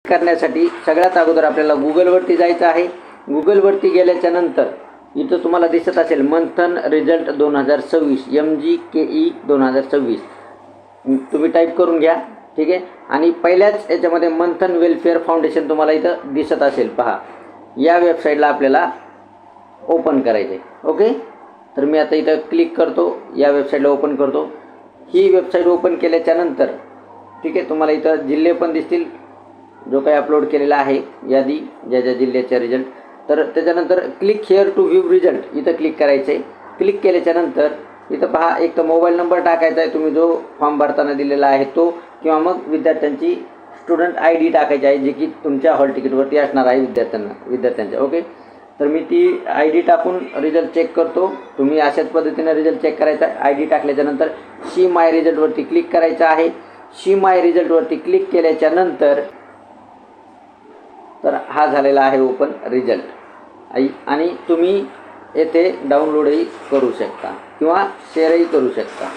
करण्यासाठी सगळ्यात अगोदर आपल्याला गुगलवरती जायचं आहे। गुगलवरती गेल्याच्या नंतर इथं तुम्हाला दिसत असेल मंथन रिझल्ट 2026 MGKE 2026 तुम्ही टाईप करून घ्या, ठीक आहे। आणि पहिल्याच याच्यामध्ये मंथन वेलफेअर फाउंडेशन तुम्हाला इथं दिसत असेल, पहा। या वेबसाईटला आपल्याला ओपन करायचे, ओके। तर मी आता इथं क्लिक करतो, या वेबसाईटला ओपन करतो। ही वेबसाईट ओपन केल्याच्या नंतर, ठीक आहे, तुम्हाला इथं जिल्हे पण दिसतील, जो काही अपलोड केलेला आहे यादी, ज्या ज्या जिल्ह्याचा रिझल्ट। तर त्याच्यानंतर click here to view result इथं क्लिक करायचं आहे। क्लिक केल्याच्या नंतर इथं पहा, एक तर मोबाईल नंबर टाकायचा आहे तुम्ही जो फॉर्म भरताना दिलेला आहे तो, किंवा मग विद्यार्थ्यांची स्टुडंट ID टाकायची आहे, जे की तुमच्या हॉल तिकीटवरती असणार आहे विद्यार्थ्यांच्या, ओके। तर मी ती ID टाकून रिझल्ट चेक करतो। तुम्ही अशाच पद्धतीने रिझल्ट चेक करायचा आहे। ID टाकल्याच्या नंतर सी माय रिझल्टवरती क्लिक करायचं आहे। सी माय रिझल्टवरती क्लिक केल्याच्या नंतर तर हा झालेला आहे ओपन रिझल्ट, आणि तुम्ही येथे डाउनलोडही करू शकता किंवा शेअरही करू शकता।